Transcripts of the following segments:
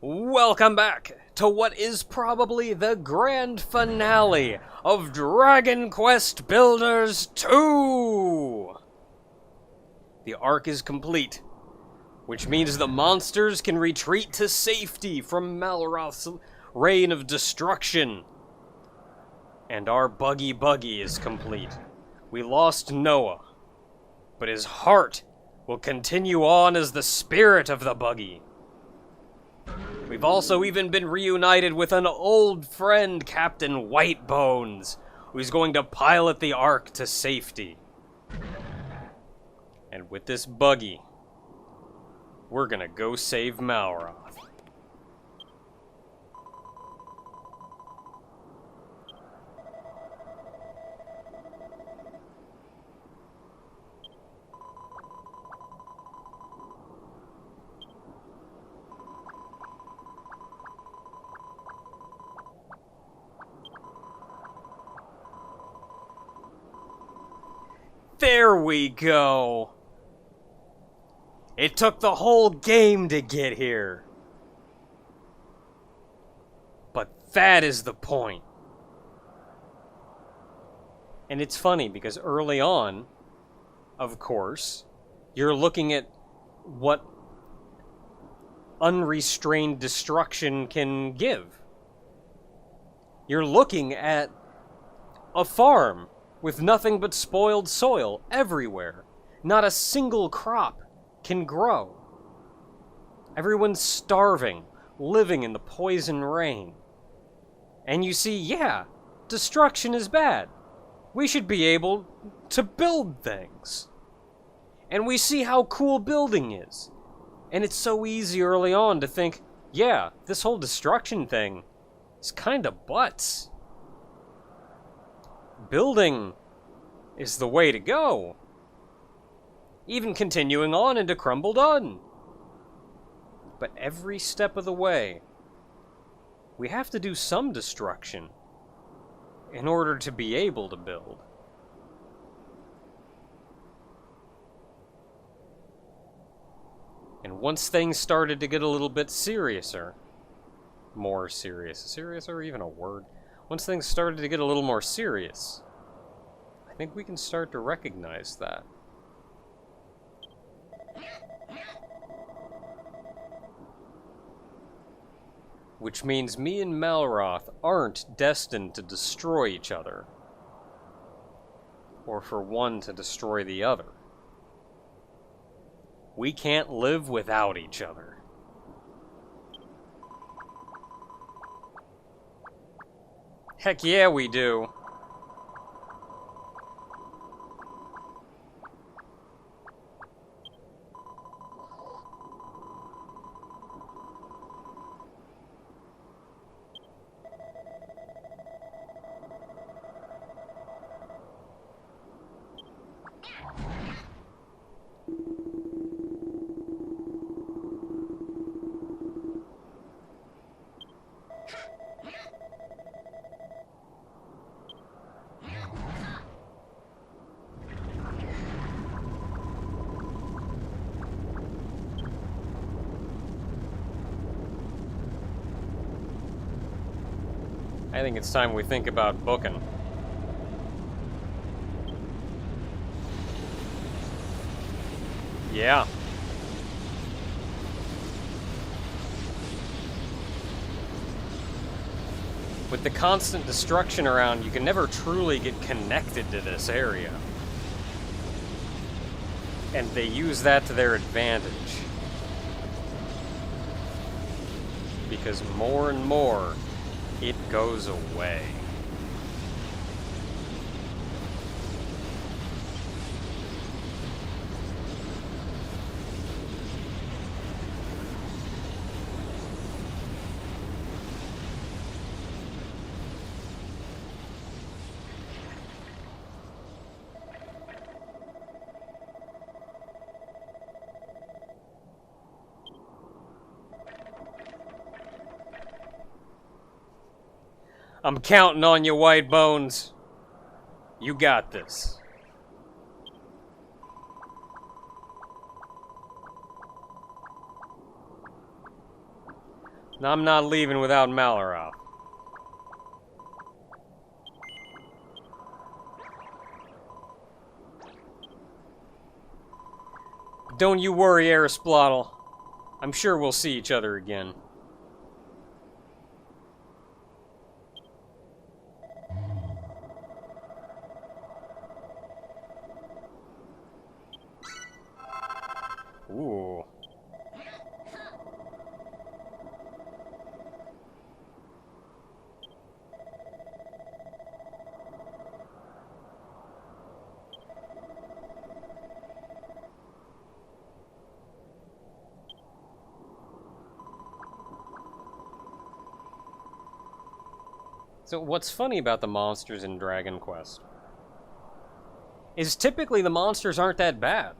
Welcome back to what is probably the grand finale of Dragon Quest Builders 2! The arc is complete, which means the monsters can retreat to safety from Malroth's reign of destruction. And our buggy is complete. We lost Noah, but his heart will continue on as the spirit of the buggy. We've also even been reunited with an old friend, Captain Whitebones, who's going to pilot the Ark to safety. And with this buggy, we're gonna go save Malroth. There we go! It took the whole game to get here. But that is the point. And it's funny because early on, of course, you're looking at what unrestrained destruction can give. You're looking at a farm with nothing but spoiled soil everywhere. Not a single crop can grow. Everyone's starving, living in the poison rain. And you see, yeah, destruction is bad. We should be able to build things. And we see how cool building is. And it's so easy early on to think, yeah, this whole destruction thing is kinda butts. Building is the way to go. Even continuing on into Crumble Done. But every step of the way, we have to do some destruction in order to be able to build. And once things started to get a little bit more serious or even a word? Once things started to get a little more serious, I think we can start to recognize that. Which means me and Malroth aren't destined to destroy each other. Or for one to destroy the other. We can't live without each other. Heck yeah, we do. I think it's time we think about booking. Yeah. With the constant destruction around, you can never truly get connected to this area. And they use that to their advantage. Because more and more, it goes away. I'm counting on you, White Bones. You got this. I'm not leaving without Malroth. Don't you worry, Arisplottle. I'm sure we'll see each other again. Ooh. So what's funny about the monsters in Dragon Quest is typically the monsters aren't that bad.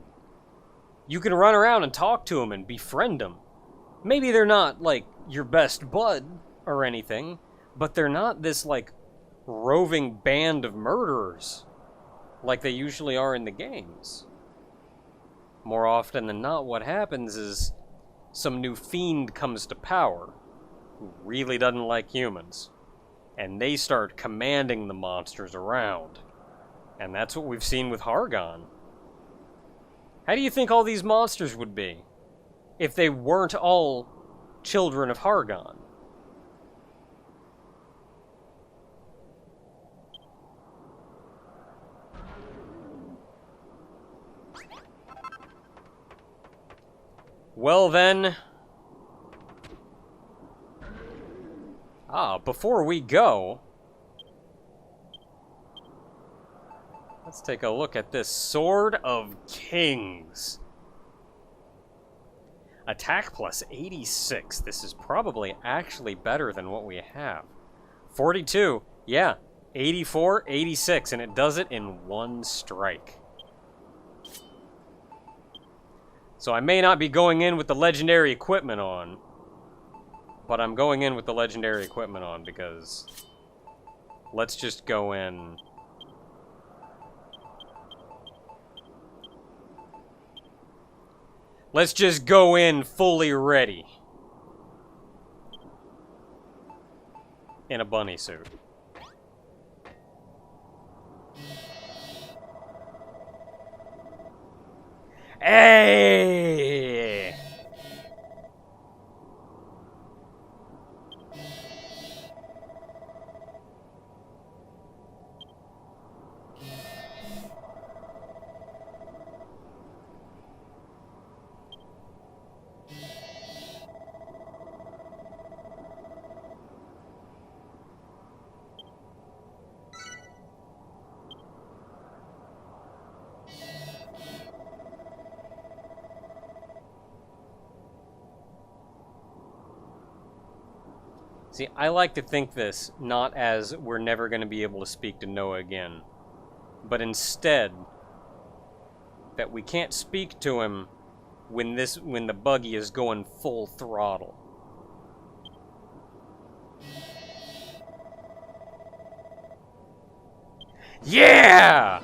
You can run around and talk to them and befriend them. Maybe they're not, like, your best bud or anything, but they're not this, like, roving band of murderers like they usually are in the games. More often than not, what happens is some new fiend comes to power who really doesn't like humans, and they start commanding the monsters around. And that's what we've seen with Hargon. How do you think all these monsters would be if they weren't all children of Hargon? Well then... before we go... let's take a look at this Sword of Kings. Attack plus 86. This is probably actually better than what we have. 42. Yeah. 84, 86, and it does it in one strike. So I may not be going in with the legendary equipment on, but I'm going in with the legendary equipment on because let's just go in. Let's just go in fully ready. In a bunny suit. Hey! See, I like to think this not as we're never going to be able to speak to Noah again, but instead that we can't speak to him when the buggy is going full throttle. Yeah!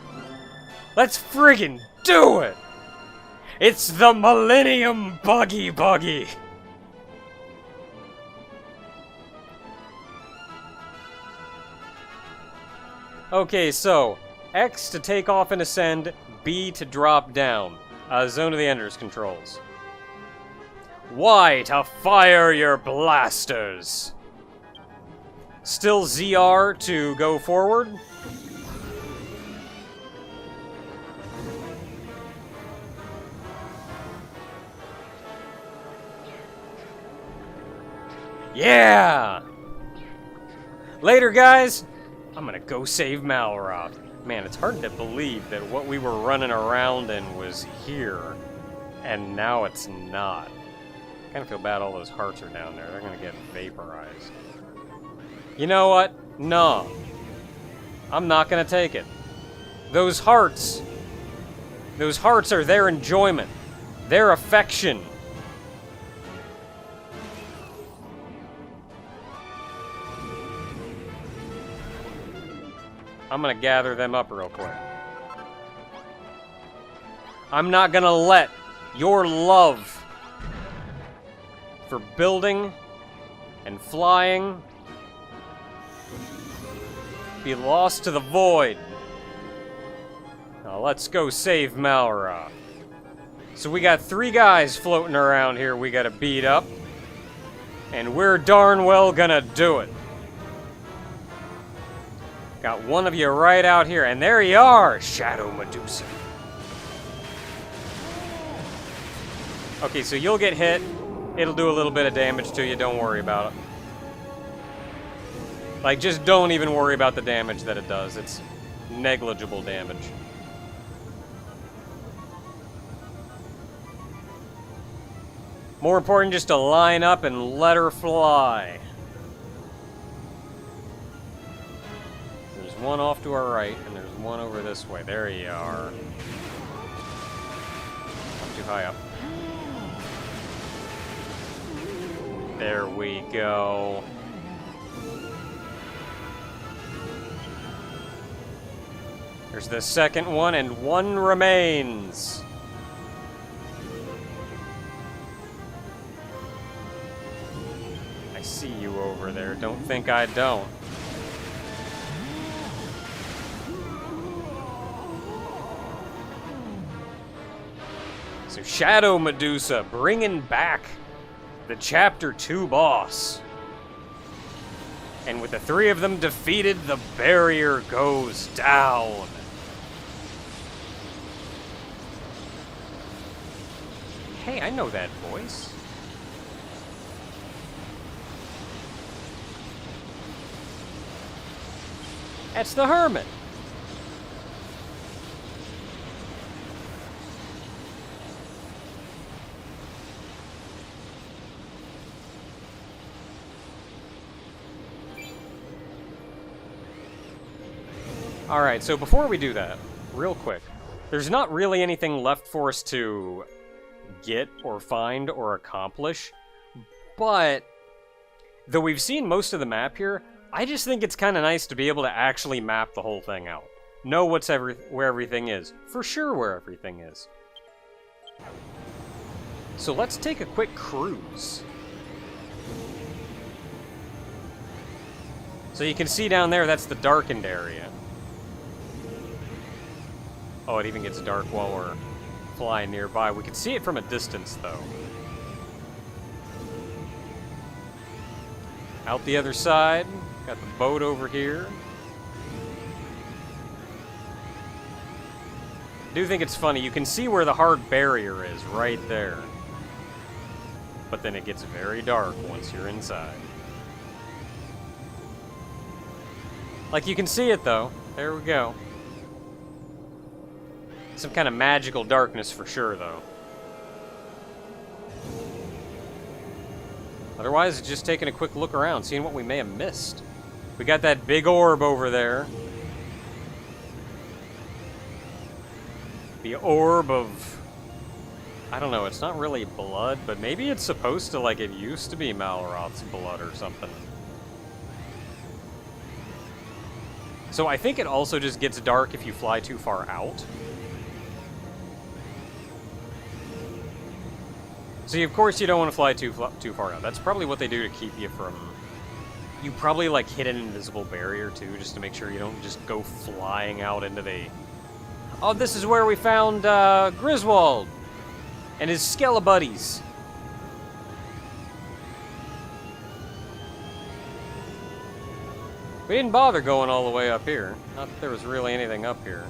Let's friggin' do it! It's the Millennium Buggy! Okay, so, X to take off and ascend, B to drop down. Zone of the Enders controls. Y to fire your blasters. Still ZR to go forward. Yeah! Later, guys! I'm gonna go save Malroth. Man, it's hard to believe that what we were running around in was here, and now it's not. I kind of feel bad all those hearts are down there. They're gonna get vaporized. You know what? No. I'm not gonna take it. Those hearts are their enjoyment, their affection. I'm gonna gather them up real quick. I'm not gonna let your love for building And flying. Be lost to the void. Now let's go save Malroth. So we got 3 guys floating around here we gotta beat up. And we're darn well gonna do it. Got one of you right out here, and there you are, Shadow Medusa. Okay, so you'll get hit. It'll do a little bit of damage to you, don't worry about it. Like, just don't even worry about the damage that it does. It's negligible damage. More important just to line up and let her fly. There's one off to our right, and there's one over this way. There you are. Not too high up. There we go. There's the second one, and one remains. I see you over there. Don't think I don't. So Shadow Medusa bringing back the Chapter 2 boss. And with the 3 of them defeated, the barrier goes down. Hey, I know that voice. That's the Hermit. Alright, so before we do that, real quick, there's not really anything left for us to get or find or accomplish, but though we've seen most of the map here, I just think it's kind of nice to be able to actually map the whole thing out. Know where everything is. For sure where everything is. So let's take a quick cruise. So you can see down there, that's the darkened area. Oh, it even gets dark while we're flying nearby. We can see it from a distance, though. Out the other side, got the boat over here. I do think it's funny, you can see where the hard barrier is, right there. But then it gets very dark once you're inside. Like, you can see it, though. There we go. Some kind of magical darkness for sure, though. Otherwise, it's just taking a quick look around, seeing what we may have missed. We got that big orb over there. The orb of... I don't know, it's not really blood, but maybe it's supposed to, like, it used to be Malroth's blood or something. So I think it also just gets dark if you fly too far out. So, of course, you don't want to fly too far out. That's probably what they do to keep you from... You probably, like, hit an invisible barrier, too, just to make sure you don't just go flying out into the... Oh, this is where we found, Griswold! And his Skelebuddies. We didn't bother going all the way up here. Not that there was really anything up here.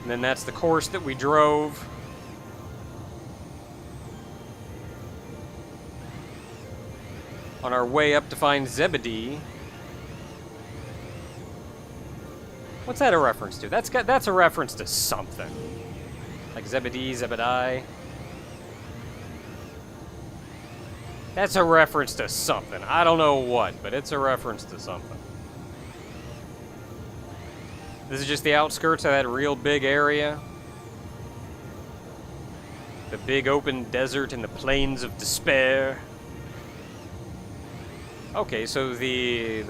And then that's the course that we drove. On our way up to find Zebedee. What's that a reference to? That's a reference to something. Like Zebedee, Zebedee. That's a reference to something. I don't know what, but it's a reference to something. This is just the outskirts of that real big area. The big open desert and the plains of despair. Okay, so the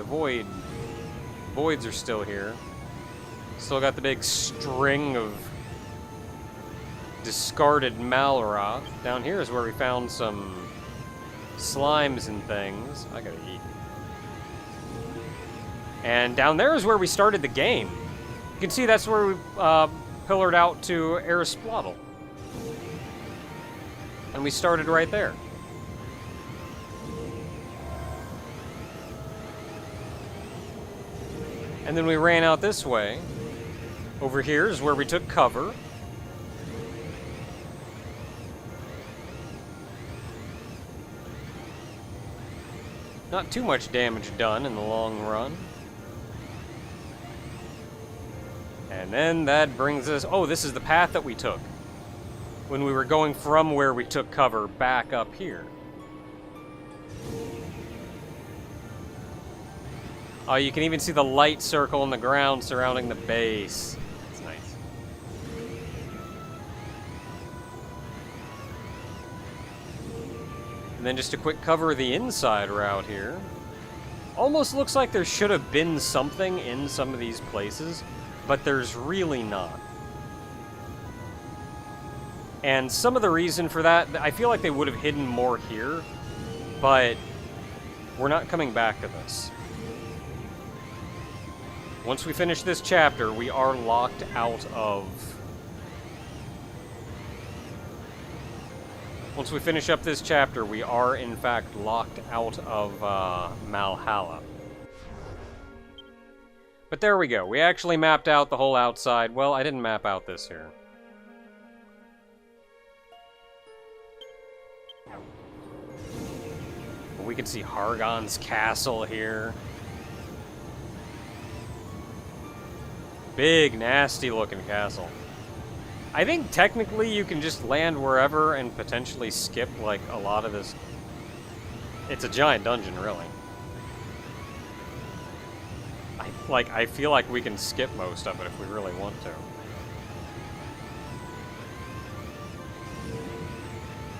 voids are still here. Still got the big string of discarded Malroth. Down here is where we found some slimes and things. I gotta eat. And down there is where we started the game. You can see that's where we pillared out to Erisplotl. And we started right there. And then we ran out this way. Over here is where we took cover. Not too much damage done in the long run. And then that brings us... Oh, this is the path that we took when we were going from where we took cover back up here. Oh, you can even see the light circle in the ground surrounding the base. It's nice. And then just a quick cover of the inside route here. Almost looks like there should have been something in some of these places, but there's really not. And some of the reason for that, I feel like they would have hidden more here, but we're not coming back to this. Once we finish this chapter, we are locked out of... Once we finish up this chapter, we are in fact locked out of Malhalla. But there we go. We actually mapped out the whole outside. Well, I didn't map out this here. We can see Hargon's castle here. Big, nasty-looking castle. I think technically you can just land wherever and potentially skip, like, a lot of this. It's a giant dungeon, really. I feel like we can skip most of it if we really want to.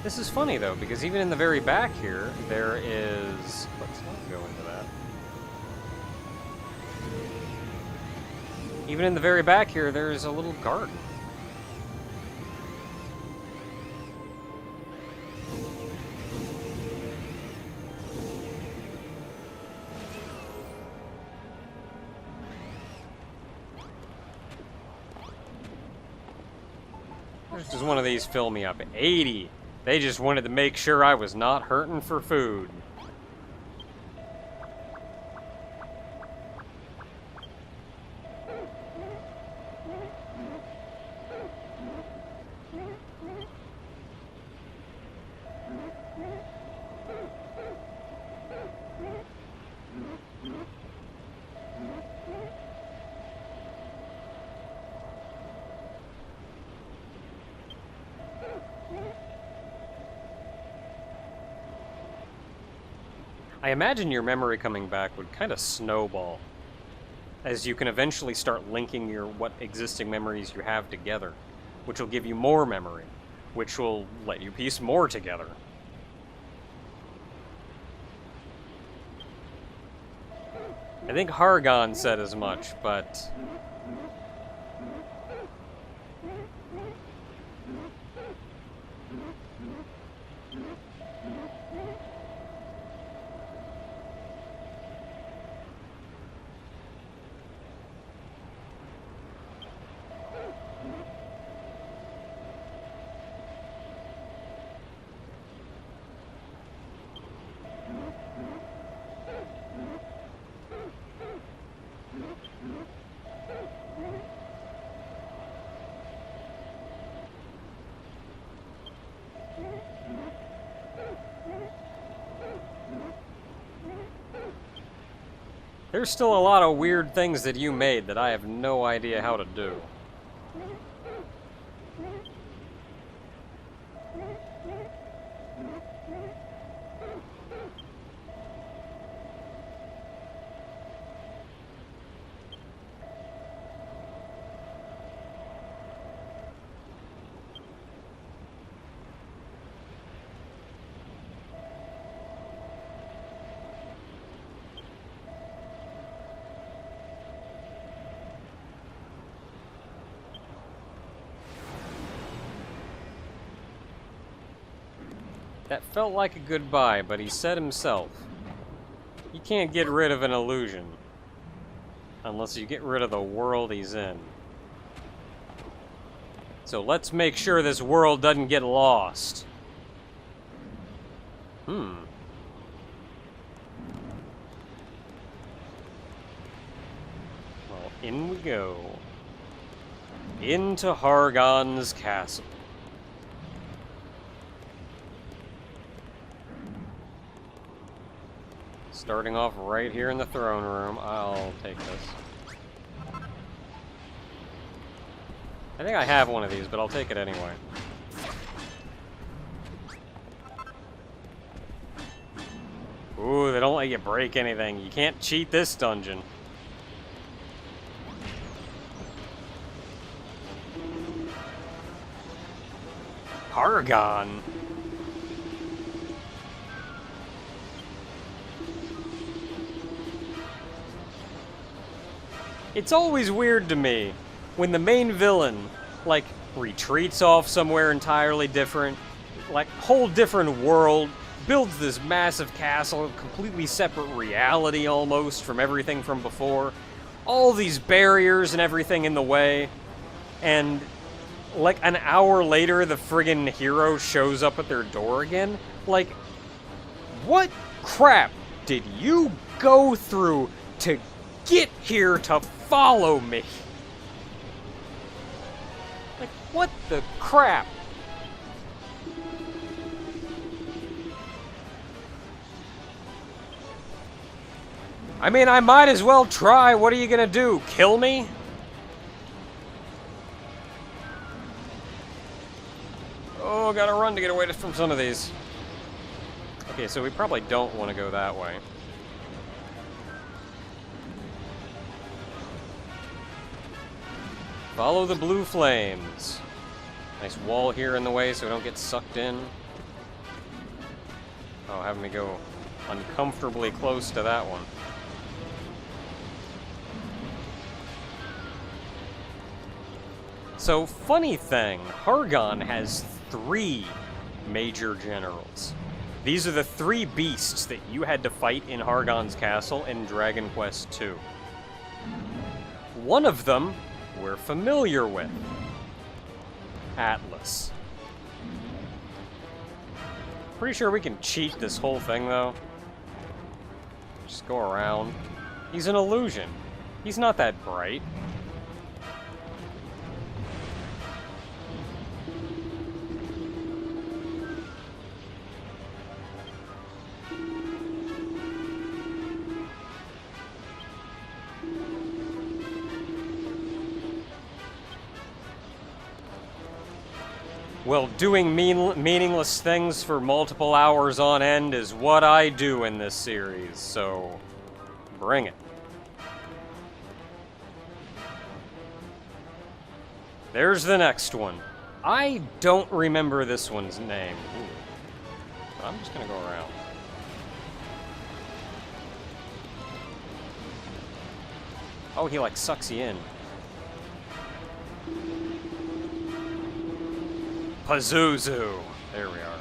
This is funny, though, because even in the very back here, there is... Let's not go into that. Even in the very back here, there's a little garden. Does one of these fill me up? 80! They just wanted to make sure I was not hurting for food. I imagine your memory coming back would kind of snowball, as you can eventually start linking what existing memories you have together, which will give you more memory, which will let you piece more together. I think Hargon said as much, but... There's still a lot of weird things that you made that I have no idea how to do. That felt like a goodbye, but he said himself, you can't get rid of an illusion unless you get rid of the world he's in. So let's make sure this world doesn't get lost. Well, in we go. Into Hargon's castle. Starting off right here in the throne room. I'll take this. I think I have one of these, but I'll take it anyway. Ooh, they don't let you break anything. You can't cheat this dungeon. Hargon. It's always weird to me when the main villain, like, retreats off somewhere entirely different, like, whole different world, builds this massive castle, completely separate reality almost from everything from before, all these barriers and everything in the way, and like an hour later the friggin' hero shows up at their door again. Like, what crap did you go through to get here to follow me? Like, what the crap? I mean, I might as well try. What are you gonna do? Kill me? Oh, gotta run to get away from some of these. Okay, so we probably don't want to go that way. Follow the blue flames. Nice wall here in the way so we don't get sucked in. Oh, having me go uncomfortably close to that one. So, funny thing, Hargon has 3 major generals. These are the 3 beasts that you had to fight in Hargon's castle in Dragon Quest II. One of them we're familiar with. Atlas. Pretty sure we can cheat this whole thing, though. Just go around. He's an illusion. He's not that bright. Well, doing meaningless things for multiple hours on end is what I do in this series, so bring it. There's the next one. I don't remember this one's name. Ooh. I'm just gonna go around. Oh, he like sucks you in. Pazuzu! There we are.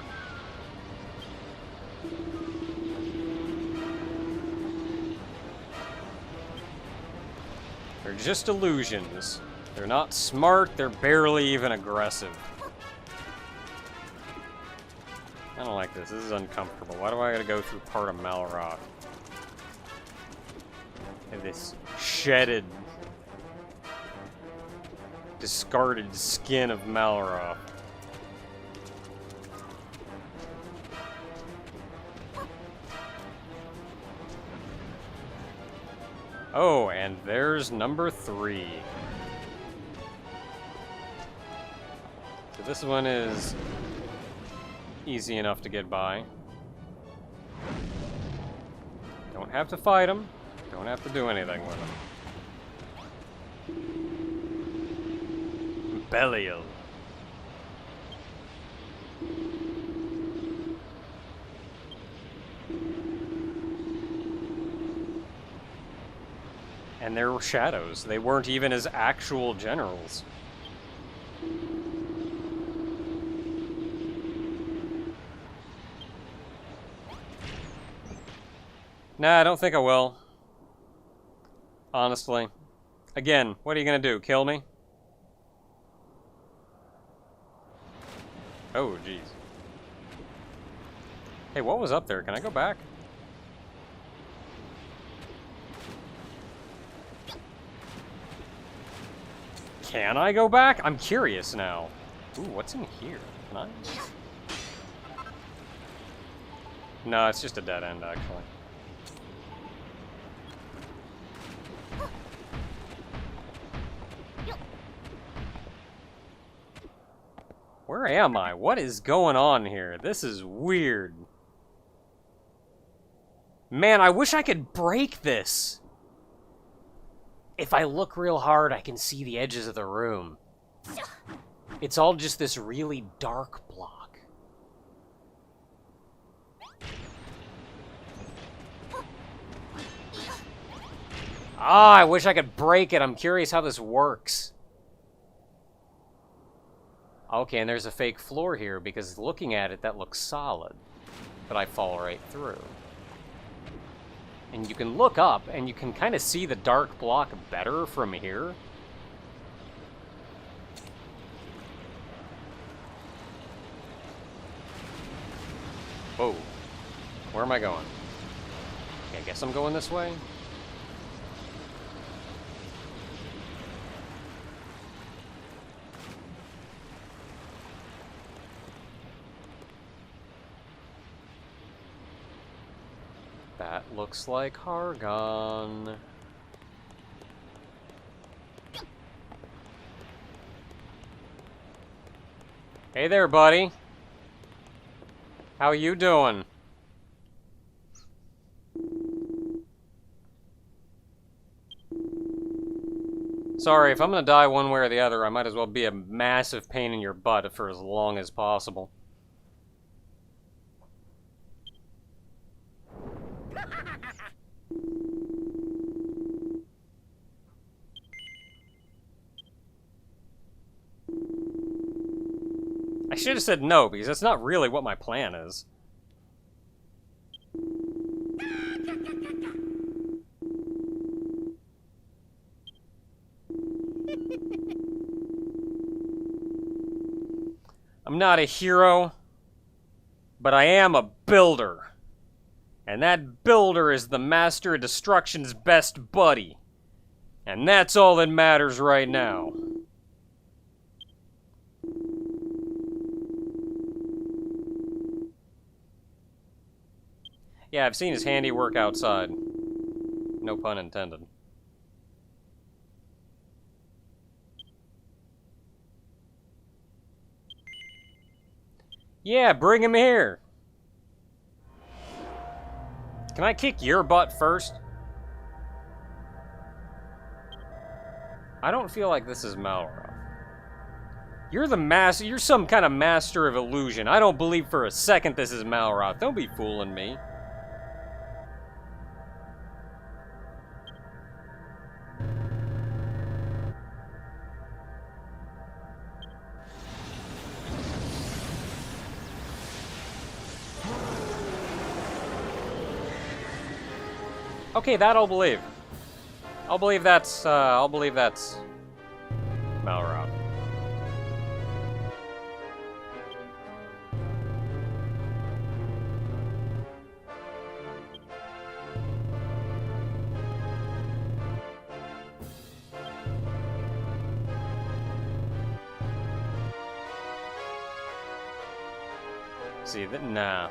They're just illusions. They're not smart, they're barely even aggressive. I don't like this. This is uncomfortable. Why do I gotta go through part of Malroth? And this shedded, discarded skin of Malroth. Oh, and there's number 3. So this one is easy enough to get by. Don't have to fight him. Don't have to do anything with him. Belial. And there were shadows. They weren't even his actual generals. Nah, I don't think I will. Honestly. Again, what are you gonna do? Kill me? Oh, jeez. Hey, what was up there? Can I go back? Can I go back? I'm curious now. Ooh, what's in here? Can I? No, it's just a dead end, actually. Where am I? What is going on here? This is weird. Man, I wish I could break this. If I look real hard, I can see the edges of the room. It's all just this really dark block. Ah, I wish I could break it. I'm curious how this works. Okay, and there's a fake floor here, because looking at it, that looks solid. But I fall right through. And you can look up, and you can kind of see the dark block better from here. Whoa. Where am I going? Okay, I guess I'm going this way. That looks like Hargon. Hey there, buddy. How you doing? Sorry, if I'm gonna die one way or the other, I might as well be a massive pain in your butt for as long as possible. I should have said no, because that's not really what my plan is. I'm not a hero, but I am a builder. And that builder is the Master of Destruction's best buddy. And that's all that matters right now. Yeah, I've seen his handiwork outside. No pun intended. Yeah, bring him here. Can I kick your butt first? I don't feel like this is Malroth. You're the master. You're some kind of master of illusion. I don't believe for a second this is Malroth. Don't be fooling me. Okay, that I'll believe. I'll believe that's Malroth. See, nah.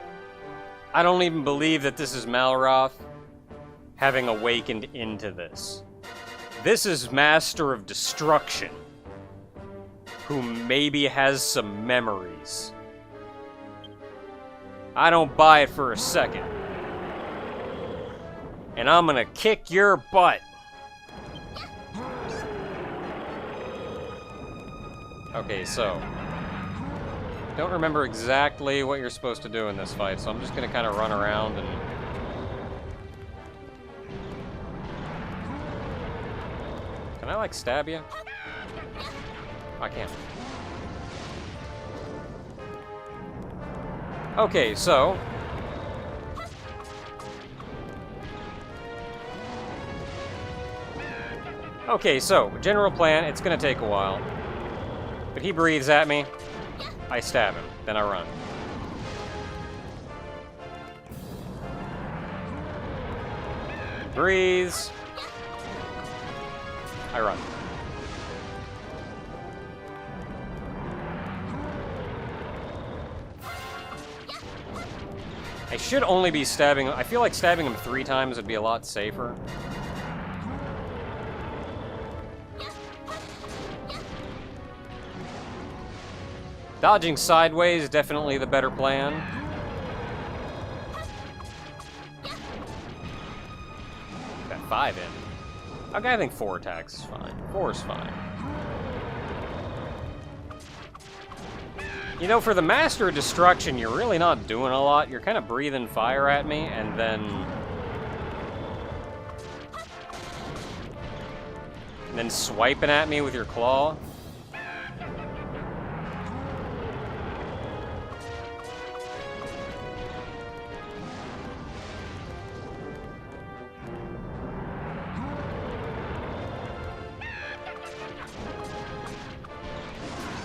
I don't even believe that this is Malroth having awakened into this. This is Master of Destruction, who maybe has some memories. I don't buy it for a second. And I'm gonna kick your butt. Okay, so don't remember exactly what you're supposed to do in this fight, so I'm just gonna kind of run around and... Can I, like, stab you? I can't. Okay, so... Okay, so, general plan, it's gonna take a while. But he breathes at me, I stab him, then I run. Breathes. I run. I should only be stabbing... I feel like stabbing him 3 times would be a lot safer. Dodging sideways is definitely the better plan. Got 5 in. Okay, I think 4 attacks is fine. 4 is fine. You know, for the Master of Destruction, you're really not doing a lot. You're kind of breathing fire at me, and then swiping at me with your claw.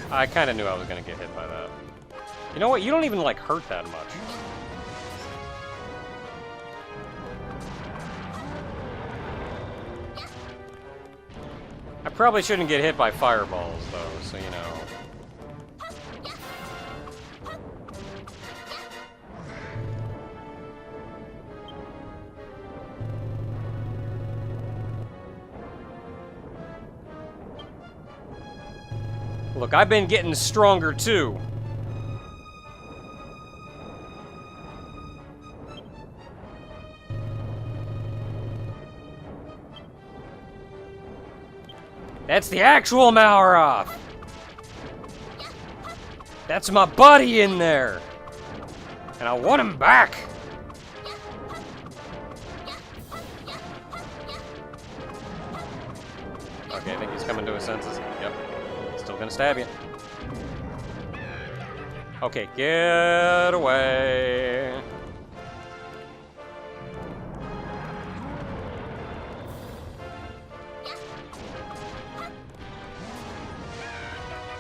I kind of knew I was going to get hit by that. You know what? You don't even, like, hurt that much. I probably shouldn't get hit by fireballs, though, so you know. Look, I've been getting stronger, too. That's the actual Malroth! That's my buddy in there! And I want him back! Okay, I think he's coming to his senses. Yep. Still gonna stab you. Okay, get away.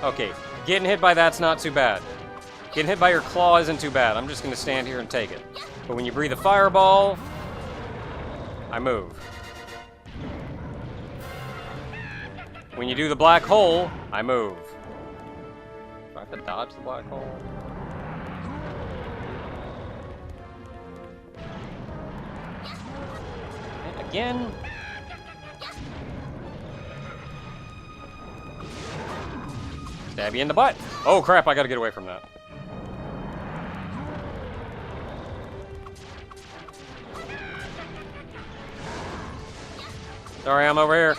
Okay, getting hit by that's not too bad. Getting hit by your claw isn't too bad. I'm just gonna stand here and take it. But when you breathe a fireball, I move. When you do the black hole, I move. Do I have to dodge the black hole? And again. Stab you in the butt. Oh crap, I gotta get away from that. Sorry, I'm over here.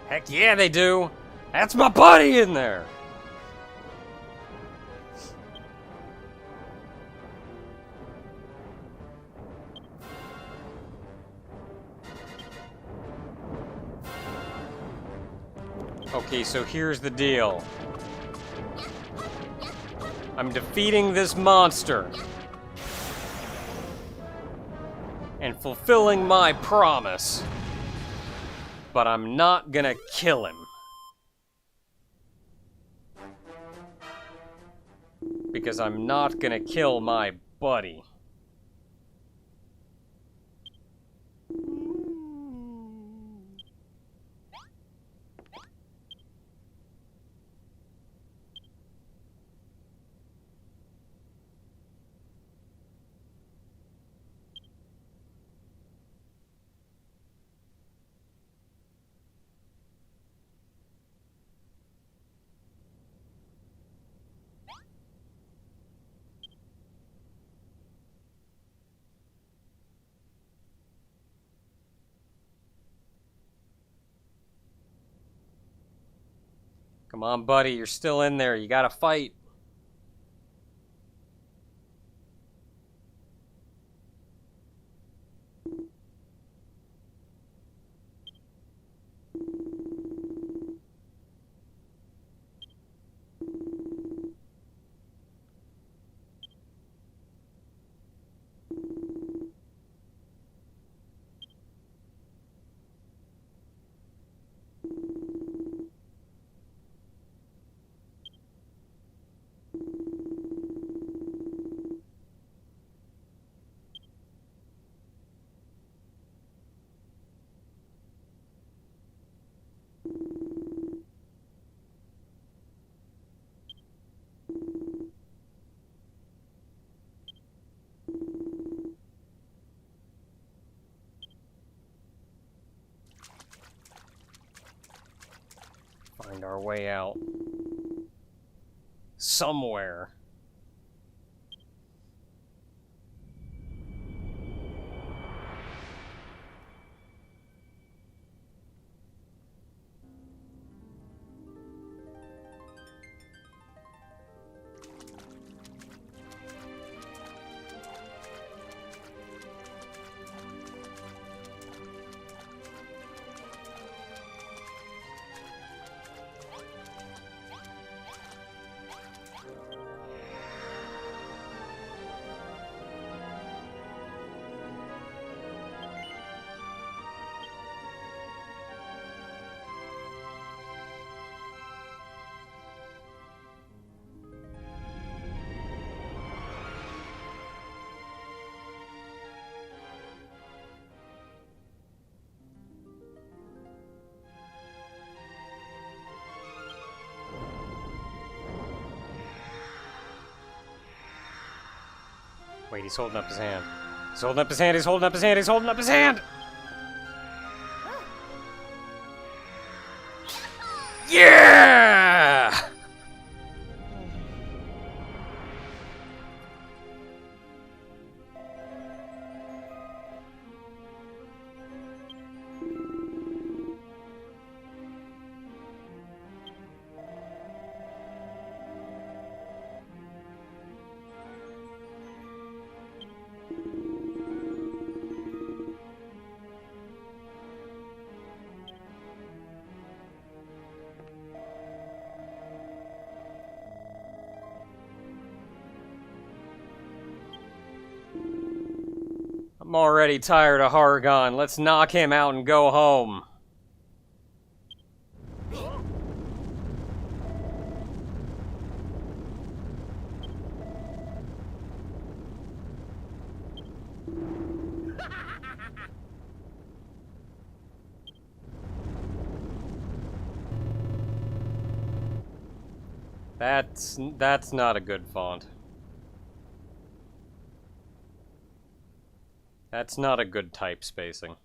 Heck yeah, they do! That's my buddy in there! Okay, so here's the deal. I'm defeating this monster. And fulfilling my promise. But I'm not gonna kill him. Because I'm not gonna kill my buddy. Come on, buddy, you're still in there. You gotta fight. Find our way out. Somewhere. Wait, he's holding up his hand. He's holding up his hand, he's holding up his hand, he's holding up his hand! Yeah! I'm already tired of Hargon. Let's knock him out and go home. That's not a good font. That's not a good type spacing.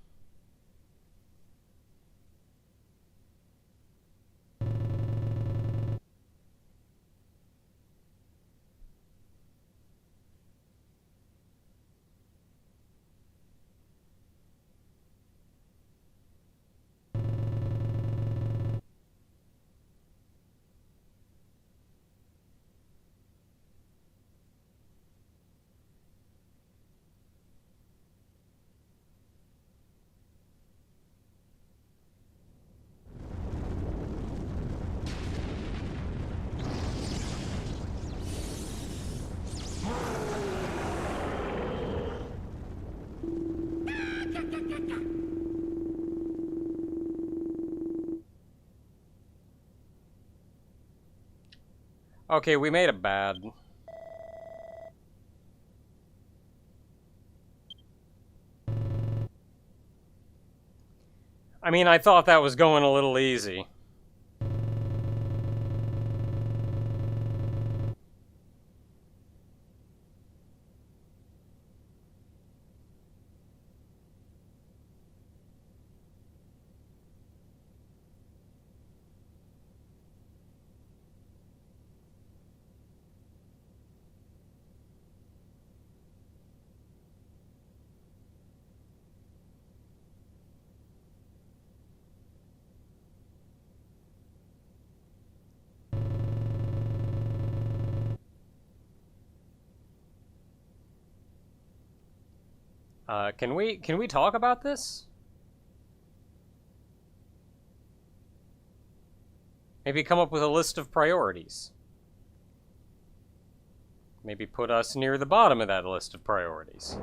Okay, we made it bad. I mean, I thought that was going a little easy. Can we talk about this? Maybe come up with a list of priorities. Maybe put us near the bottom of that list of priorities.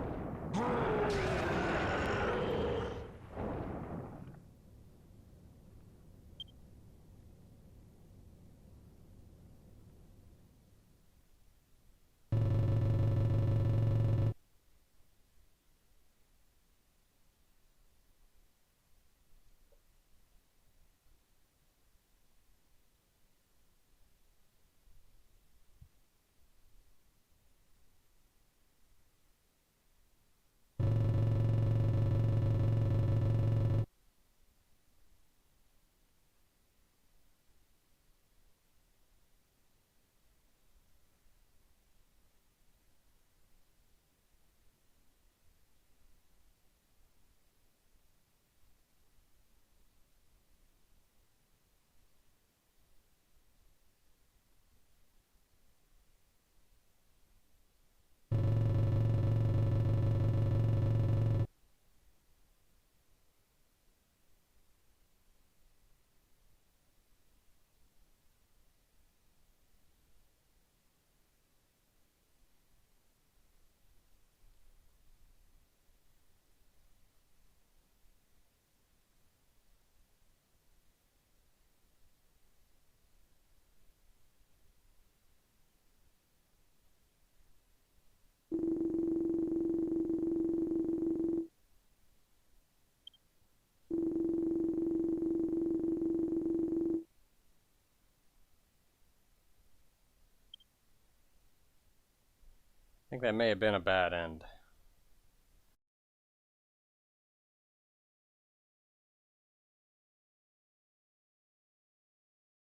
think that may have been a bad end.